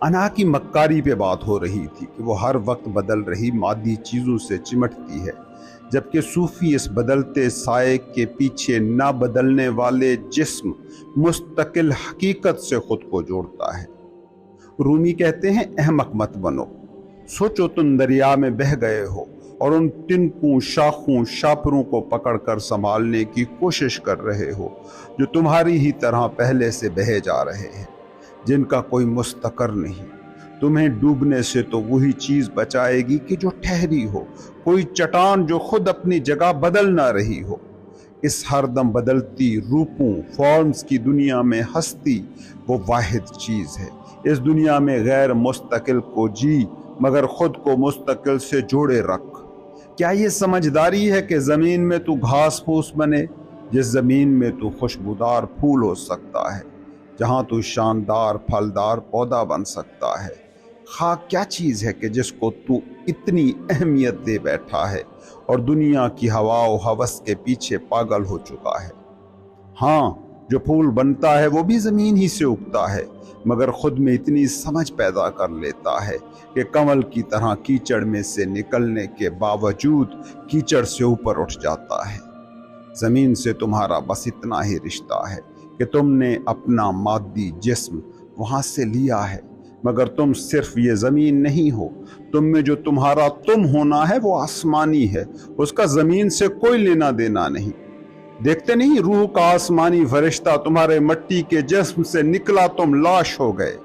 انا کی مکاری پہ بات ہو رہی تھی کہ وہ ہر وقت بدل رہی مادی چیزوں سے چمٹتی ہے، جبکہ صوفی اس بدلتے سائے کے پیچھے نہ بدلنے والے جسم مستقل حقیقت سے خود کو جوڑتا ہے۔ رومی کہتے ہیں احمق مت بنو، سوچو تم دریا میں بہہ گئے ہو اور ان تنکوں شاخوں شاپروں کو پکڑ کر سنبھالنے کی کوشش کر رہے ہو جو تمہاری ہی طرح پہلے سے بہے جا رہے ہیں، جن کا کوئی مستقر نہیں۔ تمہیں ڈوبنے سے تو وہی چیز بچائے گی کہ جو ٹھہری ہو، کوئی چٹان جو خود اپنی جگہ بدل نہ رہی ہو۔ اس ہر دم بدلتی روپوں فارمز کی دنیا میں ہستی وہ واحد چیز ہے۔ اس دنیا میں غیر مستقل کو جی مگر خود کو مستقل سے جوڑے رکھ۔ کیا یہ سمجھداری ہے کہ زمین میں تو گھاس پھوس بنے، جس زمین میں تو خوشبودار پھول ہو سکتا ہے، جہاں تو شاندار پھلدار پودا بن سکتا ہے؟ خاک کیا چیز ہے کہ جس کو تو اتنی اہمیت دے بیٹھا ہے اور دنیا کی ہوا و ہوس کے پیچھے پاگل ہو چکا ہے؟ ہاں، جو پھول بنتا ہے وہ بھی زمین ہی سے اگتا ہے، مگر خود میں اتنی سمجھ پیدا کر لیتا ہے کہ کمل کی طرح کیچڑ میں سے نکلنے کے باوجود کیچڑ سے اوپر اٹھ جاتا ہے۔ زمین سے تمہارا بس اتنا ہی رشتہ ہے کہ تم نے اپنا مادی جسم وہاں سے لیا ہے، مگر تم صرف یہ زمین نہیں ہو۔ تم میں جو تمہارا تم ہونا ہے وہ آسمانی ہے، اس کا زمین سے کوئی لینا دینا نہیں۔ دیکھتے نہیں روح کا آسمانی فرشتہ تمہارے مٹی کے جسم سے نکلا، تم لاش ہو گئے۔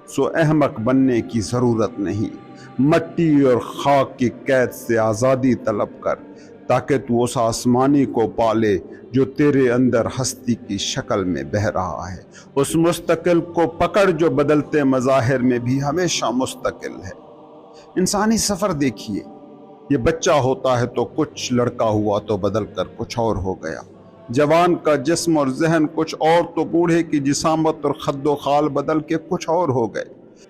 سو احمق بننے کی ضرورت نہیں، مٹی اور خاک کی قید سے آزادی طلب کر، تاکہ تو اس آسمانی کو پالے جو تیرے اندر ہستی کی شکل میں بہہ رہا ہے، اس مستقل کو پکڑ جو بدلتے مظاہر میں بھی ہمیشہ مستقل ہے۔ انسانی سفر دیکھیے، یہ بچہ ہوتا ہے تو کچھ، لڑکا ہوا تو بدل کر کچھ اور ہو گیا، جوان کا جسم اور ذہن کچھ اور تو بوڑھے کی جسامت اور خد و خال بدل کے کچھ اور ہو گئے۔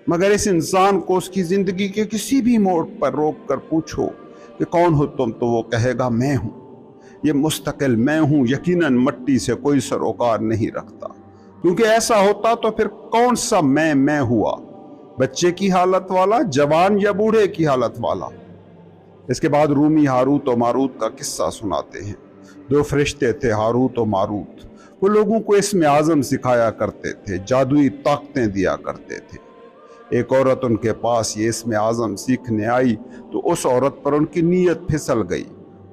مگر اس انسان کو اس کی زندگی کے کسی بھی موڑ پر روک کر پوچھو کہ کون ہو تم، تو وہ کہے گا میں ہوں۔ یہ مستقل میں ہوں یقیناً مٹی سے کوئی سروکار نہیں رکھتا، کیونکہ ایسا ہوتا تو پھر کون سا میں ہوا، بچے کی حالت والا، جوان یا بوڑھے کی حالت والا؟ اس کے بعد رومی ہاروت و ماروت کا قصہ سناتے ہیں۔ دو فرشتے تھے ہاروت و ماروت، وہ لوگوں کو اسم اعظم سکھایا کرتے تھے، جادوئی طاقتیں دیا کرتے تھے۔ ایک عورت ان کے پاس یہ اسم اعظم سیکھنے آئی تو اس عورت پر ان کی نیت پھسل گئی۔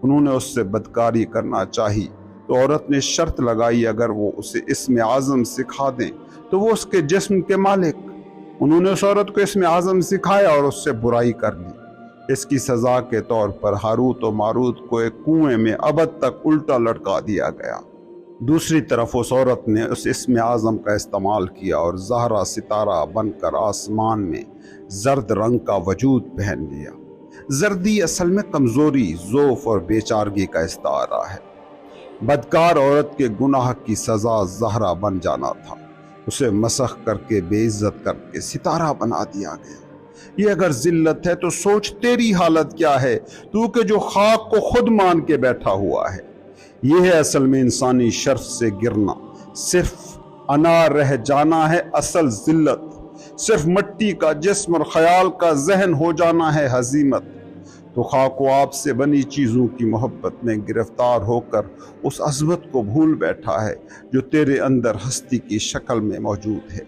انہوں نے اس سے بدکاری کرنا چاہی تو عورت نے شرط لگائی اگر وہ اسے اسم اعظم سکھا دیں تو وہ اس کے جسم کے مالک۔ انہوں نے اس عورت کو اسم اعظم سکھایا اور اس سے برائی کر لی۔ اس کی سزا کے طور پر ہاروت و ماروت کو ایک کنویں میں ابد تک الٹا لٹکا دیا گیا۔ دوسری طرف اس عورت نے اس اسم اعظم کا استعمال کیا اور زہرا ستارہ بن کر آسمان میں زرد رنگ کا وجود پہن لیا۔ زردی اصل میں کمزوری، ضعف اور بے چارگی کا استعارہ ہے۔ بدکار عورت کے گناہ کی سزا زہرا بن جانا تھا، اسے مسخ کر کے بے عزت کر کے ستارہ بنا دیا گیا۔ یہ اگر ذلت ہے تو سوچ تیری حالت کیا ہے، تو کہ جو خاک کو خود مان کے بیٹھا ہوا ہے۔ یہ ہے اصل میں انسانی شرف سے گرنا، صرف انا رہ جانا ہے اصل ذلت، صرف مٹی کا جسم اور خیال کا ذہن ہو جانا ہے ہزیمت۔ تو خاک و آب سے بنی چیزوں کی محبت میں گرفتار ہو کر اس عظمت کو بھول بیٹھا ہے جو تیرے اندر ہستی کی شکل میں موجود ہے۔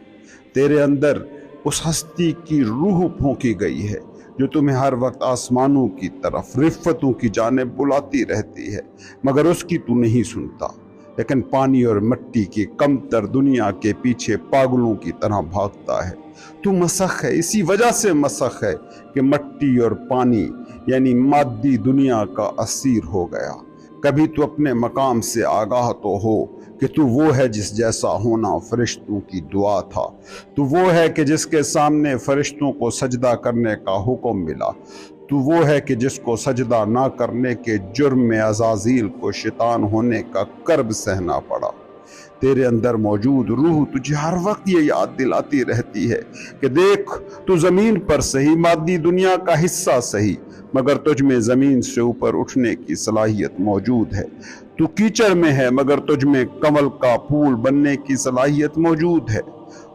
تیرے اندر اس ہستی کی روح پھونکی گئی ہے جو تمہیں ہر وقت آسمانوں کی طرف، رفتوں کی جانب بلاتی رہتی ہے، مگر اس کی تو نہیں سنتا، لیکن پانی اور مٹی کی کمتر دنیا کے پیچھے پاگلوں کی طرح بھاگتا ہے۔ تو مسخ ہے، اسی وجہ سے مسخ ہے کہ مٹی اور پانی یعنی مادی دنیا کا اسیر ہو گیا۔ کبھی تو اپنے مقام سے آگاہ تو ہو کہ تو وہ ہے جس جیسا ہونا فرشتوں کی دعا تھا، تو وہ ہے کہ جس کے سامنے فرشتوں کو سجدہ کرنے کا حکم ملا، تو وہ ہے کہ جس کو سجدہ نہ کرنے کے جرم میں عزازیل کو شیطان ہونے کا کرب سہنا پڑا۔ تیرے اندر موجود روح تجھے ہر وقت یہ یاد دلاتی رہتی ہے کہ دیکھ، تو زمین پر صحیح، مادی دنیا کا حصہ صحیح، مگر تجھ میں زمین سے اوپر اٹھنے کی صلاحیت موجود ہے۔ تو کیچڑ میں ہے مگر تجھ میں کمل کا پھول بننے کی صلاحیت موجود ہے۔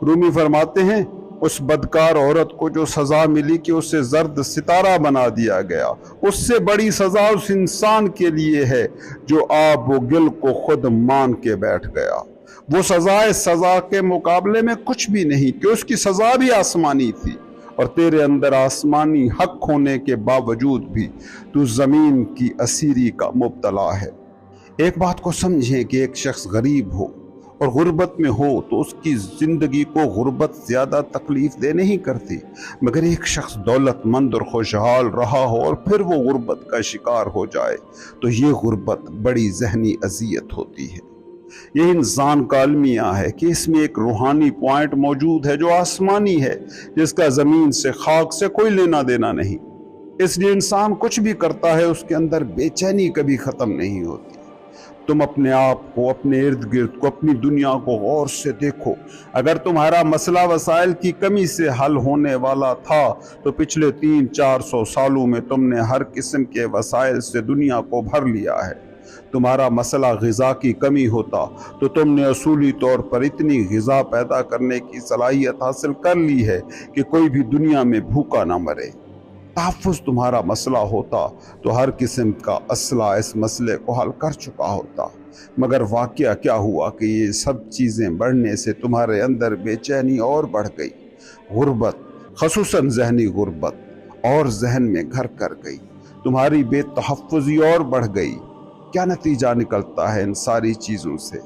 رومی فرماتے ہیں اس بدکار عورت کو جو سزا ملی کہ اسے زرد ستارہ بنا دیا گیا، اس سے بڑی سزا اس انسان کے لیے ہے جو آب و گل کو خود مان کے بیٹھ گیا۔ وہ سزا کے مقابلے میں کچھ بھی نہیں کہ اس کی سزا بھی آسمانی تھی، اور تیرے اندر آسمانی حق ہونے کے باوجود بھی تو زمین کی اسیری کا مبتلا ہے۔ ایک بات کو سمجھیں کہ ایک شخص غریب ہو اور غربت میں ہو تو اس کی زندگی کو غربت زیادہ تکلیف دہ نہیں کرتی، مگر ایک شخص دولت مند اور خوشحال رہا ہو اور پھر وہ غربت کا شکار ہو جائے تو یہ غربت بڑی ذہنی اذیت ہوتی ہے۔ یہ انسان کا المیہ ہے کہ اس میں ایک روحانی پوائنٹ موجود ہے جو آسمانی ہے، جس کا زمین سے خاک سے کوئی لینا دینا نہیں۔ اس لیے انسان کچھ بھی کرتا ہے اس کے اندر بے چینی کبھی ختم نہیں ہوتی۔ تم اپنے آپ کو، اپنے ارد گرد کو، اپنی دنیا کو غور سے دیکھو۔ اگر تمہارا مسئلہ وسائل کی کمی سے حل ہونے والا تھا تو پچھلے 300-400 سالوں میں تم نے ہر قسم کے وسائل سے دنیا کو بھر لیا ہے۔ تمہارا مسئلہ غذا کی کمی ہوتا تو تم نے اصولی طور پر اتنی غذا پیدا کرنے کی صلاحیت حاصل کر لی ہے کہ کوئی بھی دنیا میں بھوکا نہ مرے۔ تحفظ تمہارا مسئلہ ہوتا تو ہر قسم کا اسلحہ اس مسئلے کو حل کر چکا ہوتا، مگر واقعہ کیا ہوا کہ یہ سب چیزیں بڑھنے سے تمہارے اندر بے چینی اور بڑھ گئی۔ غربت، خصوصاً ذہنی غربت، اور ذہن میں گھر کر گئی۔ تمہاری بے تحفظی اور بڑھ گئی۔ کیا نتیجہ نکلتا ہے ان ساری چیزوں سے؟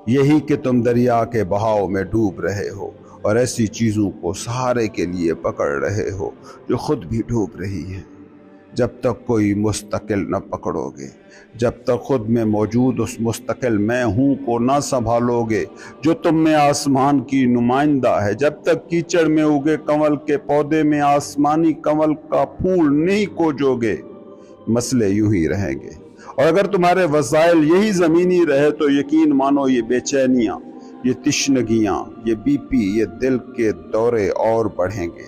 یہی کہ تم دریا کے بہاؤ میں ڈوب رہے ہو اور ایسی چیزوں کو سہارے کے لیے پکڑ رہے ہو جو خود بھی ڈوب رہی ہیں۔ جب تک کوئی مستقل نہ پکڑو گے، جب تک خود میں موجود اس مستقل میں ہوں کو نہ سنبھالو گے جو تم میں آسمان کی نمائندہ ہے، جب تک کیچڑ میں اگے کنول کے پودے میں آسمانی کنول کا پھول نہیں کوجو گے، مسئلے یوں ہی رہیں گے۔ اور اگر تمہارے وسائل یہی زمینی رہے تو یقین مانو یہ بے چینیاں، یہ تشنگیاں، یہ بی پی، یہ دل کے دورے اور بڑھیں گے۔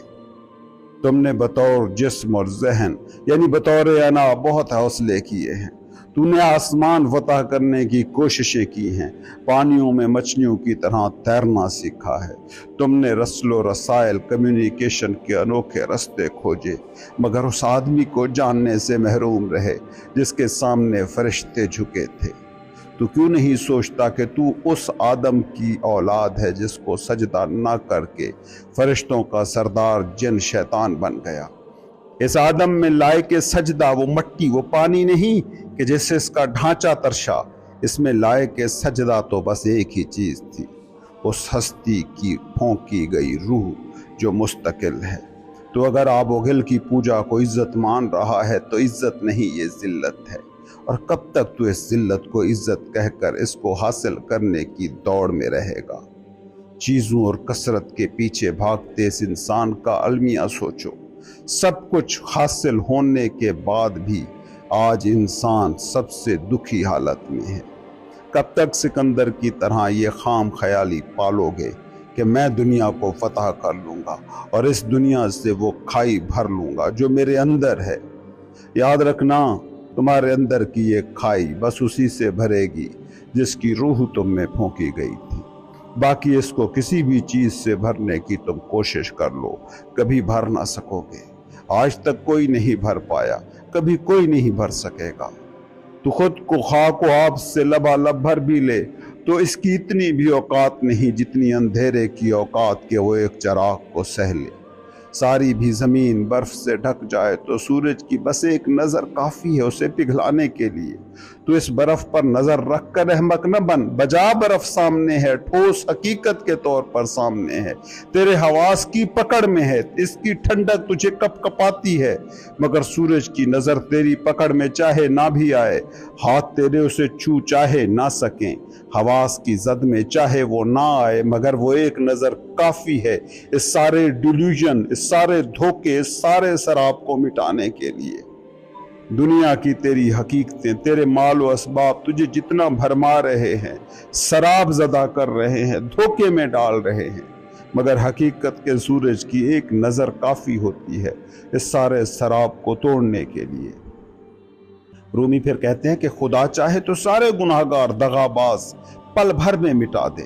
تم نے بطور جسم اور ذہن یعنی بطور انا بہت حوصلے کیے ہیں۔ تو نے آسمان فتح کرنے کی کوششیں کی ہیں، پانیوں میں مچھلیوں کی طرح تیرنا سیکھا ہے۔ تم نے رسل و رسائل، کمیونیکیشن کے انوکھے رستے کھوجے، مگر اس آدمی کو جاننے سے محروم رہے جس کے سامنے فرشتے جھکے تھے۔ تو کیوں نہیں سوچتا کہ تو اس آدم کی اولاد ہے جس کو سجدہ نہ کر کے فرشتوں کا سردار جن شیطان بن گیا؟ اس آدم میں لائق سجدہ وہ مٹی، وہ پانی نہیں کہ جیسے اس کا ڈھانچہ ترشا، اس میں لائق سجدہ تو بس ایک ہی چیز تھی، اس ہستی کی پھونکی گئی روح جو مستقل ہے۔ تو اگر آب و گل کی پوجا کو عزت مان رہا ہے تو عزت نہیں، یہ ذلت ہے۔ اور کب تک تو اس ذلت کو عزت کہہ کر اس کو حاصل کرنے کی دوڑ میں رہے گا؟ چیزوں اور کثرت کے پیچھے بھاگتے اس انسان کا المیہ سوچو۔ سب کچھ حاصل ہونے کے بعد بھی آج انسان سب سے دکھی حالت میں ہے۔ کب تک سکندر کی طرح یہ خام خیالی پالو گے کہ میں دنیا کو فتح کر لوں گا اور اس دنیا سے وہ کھائی بھر لوں گا جو میرے اندر ہے؟ یاد رکھنا، تمہارے اندر کی یہ کھائی بس اسی سے بھرے گی جس کی روح تم میں پھونکی گئی تھی۔ باقی اس کو کسی بھی چیز سے بھرنے کی تم کوشش کر لو، کبھی بھر نہ سکو گے۔ آج تک کوئی نہیں بھر پایا، کبھی کوئی نہیں بھر سکے گا۔ تو خود کو خاک و آب سے لبالب بھر بھی لے تو اس کی اتنی بھی اوقات نہیں جتنی اندھیرے کی اوقات کے وہ ایک چراغ کو سہ لے۔ ساری بھی زمین برف سے ڈھک جائے تو سورج کی بس ایک نظر کافی ہے اسے پگھلانے کے لیے۔ تو اس برف پر نظر رکھ کر احمق نہ بن، بجا برف سامنے ہے، ٹھوس حقیقت کے طور پر سامنے ہے، تیرے حواس کی پکڑ میں ہے، اس کی ٹھنڈک تجھے کپ کپاتی ہے، مگر سورج کی نظر تیری پکڑ میں چاہے نہ بھی آئے، ہاتھ تیرے اسے چھو چاہے نہ سکیں، حواس کی زد میں چاہے وہ نہ آئے، مگر وہ ایک نظر کافی ہے اس سارے ڈیلیوژن، اس سارے دھوکے، اس سارے سراب کو مٹانے کے لیے۔ دنیا کی تیری حقیقتیں، تیرے مال و اسباب تجھے جتنا بھرما رہے ہیں، سراب زدہ کر رہے ہیں، دھوکے میں ڈال رہے ہیں، مگر حقیقت کے سورج کی ایک نظر کافی ہوتی ہے اس سارے سراب کو توڑنے کے لیے۔ رومی پھر کہتے ہیں کہ خدا چاہے تو سارے گناہگار دغا باز پل بھر میں مٹا دے،